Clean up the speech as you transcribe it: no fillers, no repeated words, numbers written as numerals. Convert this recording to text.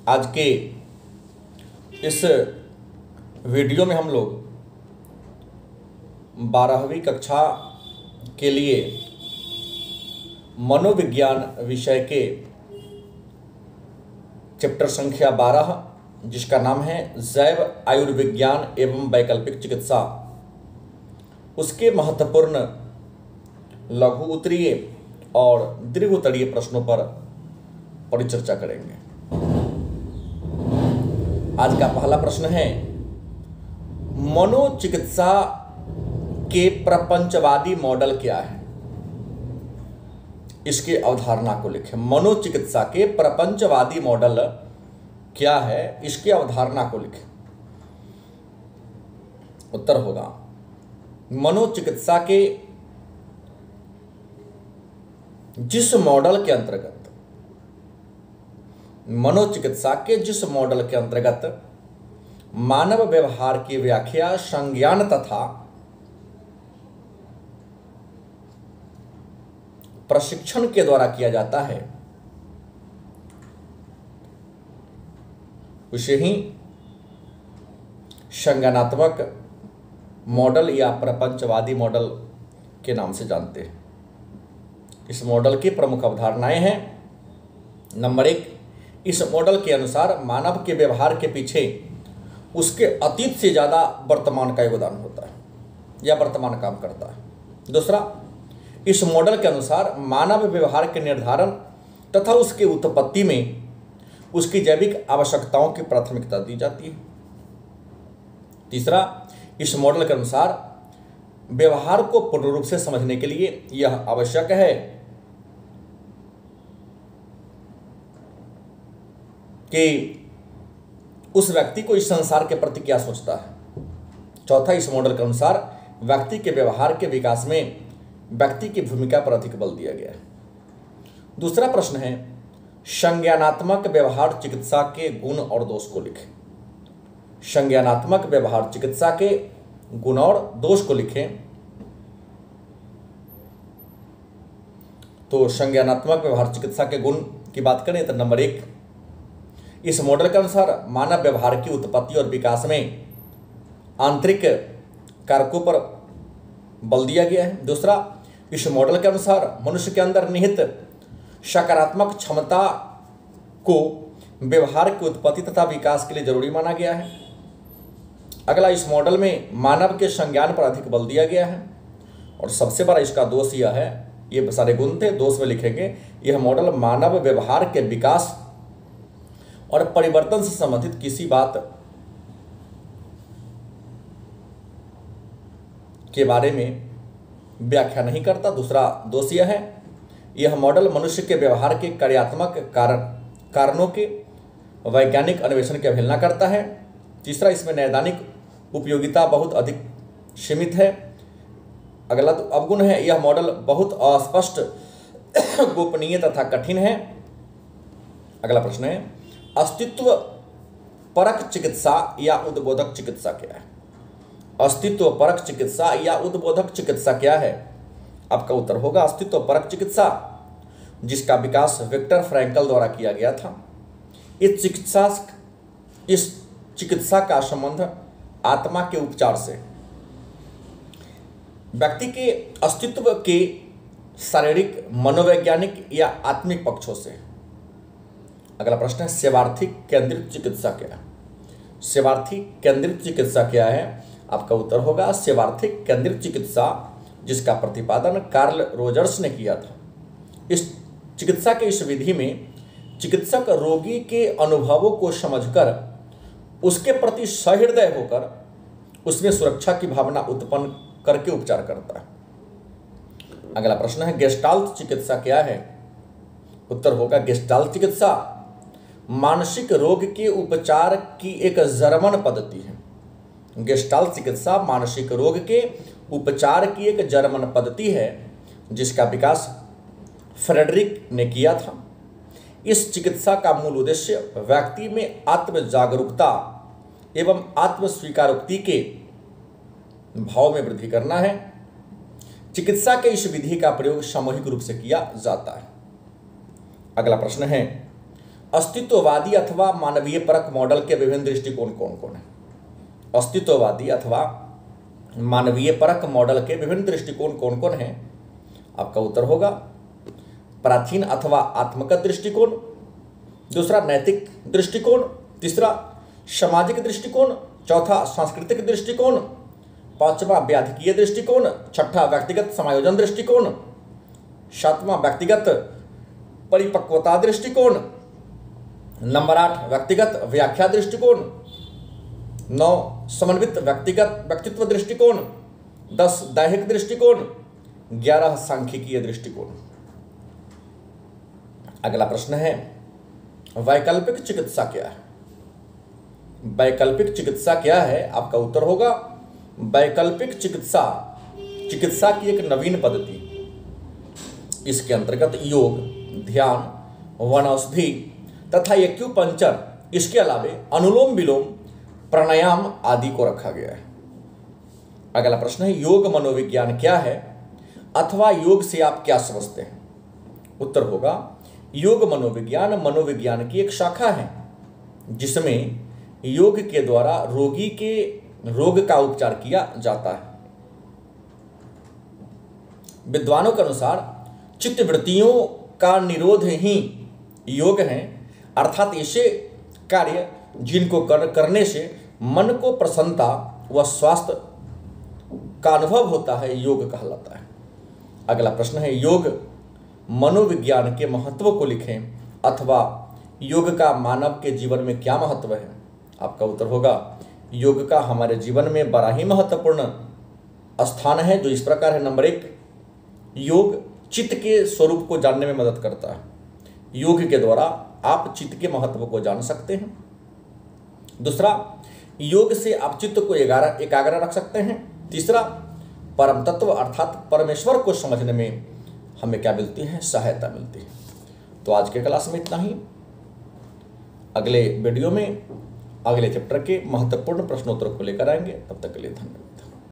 आज के इस वीडियो में हम लोग 12वीं कक्षा के लिए मनोविज्ञान विषय के चैप्टर संख्या 12 जिसका नाम है जैव आयुर्विज्ञान एवं वैकल्पिक चिकित्सा, उसके महत्वपूर्ण लघु उत्तरीय और दीर्घ उत्तरीय प्रश्नों पर परिचर्चा करेंगे। आज का पहला प्रश्न है, मनोचिकित्सा के प्रपंचवादी मॉडल क्या है? इसके अवधारणा को लिखें। मनोचिकित्सा के प्रपंचवादी मॉडल क्या है, इसकी अवधारणा को लिखें। उत्तर होगा, मनोचिकित्सा के जिस मॉडल के अंतर्गत मानव व्यवहार की व्याख्या संज्ञान तथा प्रशिक्षण के द्वारा किया जाता है, उसे ही संज्ञानात्मक मॉडल या प्रपंचवादी मॉडल के नाम से जानते हैं। इस मॉडल की प्रमुख अवधारणाएं हैं। नंबर 1, इस मॉडल के अनुसार मानव के व्यवहार के पीछे उसके अतीत से ज़्यादा वर्तमान का योगदान होता है या वर्तमान काम करता है। दूसरा, इस मॉडल के अनुसार मानव व्यवहार के निर्धारण तथा उसके उत्पत्ति में उसकी जैविक आवश्यकताओं की प्राथमिकता दी जाती है। तीसरा, इस मॉडल के अनुसार व्यवहार को पूर्ण रूप से समझने के लिए यह आवश्यक है कि उस व्यक्ति को इस संसार के प्रति क्या सोचता है। चौथा, इस मॉडल के अनुसार व्यक्ति के व्यवहार के विकास में व्यक्ति की भूमिका पर अधिक बल दिया गया है। दूसरा प्रश्न है, संज्ञानात्मक व्यवहार चिकित्सा के गुण और दोष को लिखें। संज्ञानात्मक व्यवहार चिकित्सा के गुण और दोष को लिखें। तो संज्ञानात्मक व्यवहार चिकित्सा के गुण की बात करें तो नंबर 1, इस मॉडल के अनुसार मानव व्यवहार की उत्पत्ति और विकास में आंतरिक कारकों पर बल दिया गया है। दूसरा, इस मॉडल के अनुसार मनुष्य के अंदर निहित सकारात्मक क्षमता को व्यवहार की उत्पत्ति तथा विकास के लिए जरूरी माना गया है। अगला, इस मॉडल में मानव के संज्ञान पर अधिक बल दिया गया है। और सबसे बड़ा इसका दोष यह है, ये सारे गुण थे, दोष में लिखेंगे, यह मॉडल मानव व्यवहार के विकास और परिवर्तन से संबंधित किसी बात के बारे में व्याख्या नहीं करता। दूसरा दोष यह है, यह मॉडल मनुष्य के व्यवहार के कार्यात्मक कारणों के वैज्ञानिक अन्वेषण की अवहेलना करता है। तीसरा, इसमें नैदानिक उपयोगिता बहुत अधिक सीमित है। अगला अवगुण है, यह मॉडल बहुत अस्पष्ट, गोपनीय तथा कठिन है। अगला प्रश्न है, अस्तित्व परक चिकित्सा या उद्बोधक चिकित्सा क्या है? अस्तित्व परक चिकित्सा या उद्बोधक चिकित्सा क्या है? आपका उत्तर होगा अस्तित्व परक चिकित्सा, जिसका विकास विक्टर फ्रैंकल द्वारा किया गया था। इस चिकित्सा का संबंध आत्मा के उपचार से व्यक्ति के अस्तित्व के शारीरिक, मनोवैज्ञानिक या आत्मिक पक्षों से। अगला प्रश्न है, सेवार्थी केंद्रित चिकित्सा क्या है? सेवार्थी केंद्रित चिकित्सा क्या है? आपका उत्तर होगा सेवार्थी केंद्रित चिकित्सा, जिसका प्रतिपादन कार्ल रोजर्स ने किया था। इस चिकित्सा के इस विधि में चिकित्सक रोगी के अनुभवों को समझकर उसके प्रति सहृदय होकर उसमें सुरक्षा की भावना उत्पन्न करके उपचार करता है। अगला प्रश्न है, गेस्टाल्ट चिकित्सा क्या है? उत्तर होगा गेस्टाल्ट चिकित्सा मानसिक रोग के उपचार की एक जर्मन पद्धति है। गेस्टाल्ट चिकित्सा मानसिक रोग के उपचार की एक जर्मन पद्धति है, जिसका विकास फ्रेडरिक ने किया था। इस चिकित्सा का मूल उद्देश्य व्यक्ति में आत्म जागरूकता एवं आत्म स्वीकारोक्ति के भाव में वृद्धि करना है। चिकित्सा के इस विधि का प्रयोग सामूहिक रूप से किया जाता है। अगला प्रश्न है, अस्तित्ववादी अथवा मानवीय परक मॉडल के विभिन्न दृष्टिकोण कौन कौन है? अस्तित्ववादी अथवा मानवीय परक मॉडल के विभिन्न दृष्टिकोण कौन कौन हैं? आपका उत्तर होगा प्राचीन अथवा आत्मगत दृष्टिकोण, दूसरा नैतिक दृष्टिकोण, तीसरा सामाजिक दृष्टिकोण, चौथा सांस्कृतिक दृष्टिकोण, पांचवा व्याधिकीय दृष्टिकोण, छठा व्यक्तिगत समायोजन दृष्टिकोण, सातवां व्यक्तिगत परिपक्वता दृष्टिकोण, नंबर 8 व्यक्तिगत व्याख्या दृष्टिकोण, 9 समन्वित व्यक्तित्व दृष्टिकोण, 10 दैहिक दृष्टिकोण, 11 सांख्यिकीय दृष्टिकोण। अगला प्रश्न है वैकल्पिक चिकित्सा क्या है? वैकल्पिक चिकित्सा क्या है? आपका उत्तर होगा वैकल्पिक चिकित्सा की एक नवीन पद्धति। इसके अंतर्गत योग, ध्यान, वनौषधि तथा एक्यूपंक्चर, इसके अलावे अनुलोम विलोम, प्राणायाम आदि को रखा गया है। अगला प्रश्न है योग मनोविज्ञान क्या है अथवा योग से आप क्या समझते हैं? उत्तर होगा योग मनोविज्ञान की एक शाखा है जिसमें योग के द्वारा रोगी के रोग का उपचार किया जाता है। विद्वानों के अनुसार चित्तवृत्तियों का निरोध ही योग है, अर्थात ऐसे कार्य जिनको करने से मन को प्रसन्नता व स्वास्थ्य का अनुभव होता है, योग कहलाता है। अगला प्रश्न है योग मनोविज्ञान के महत्व को लिखें अथवा योग का मानव के जीवन में क्या महत्व है? आपका उत्तर होगा योग का हमारे जीवन में बड़ा ही महत्वपूर्ण स्थान है, जो इस प्रकार है। नंबर 1, योग चित्त के स्वरूप को जानने में मदद करता है। योग के द्वारा आप चित्त के महत्व को जान सकते हैं। दूसरा, योग से आप चित्त को एकाग्र रख सकते हैं। तीसरा, परम तत्व अर्थात परमेश्वर को समझने में हमें क्या मिलती है? सहायता मिलती है। तो आज के क्लास में इतना ही। अगले वीडियो में अगले चैप्टर के महत्वपूर्ण प्रश्नोत्तर को लेकर आएंगे। तब तक के लिए धन्यवाद।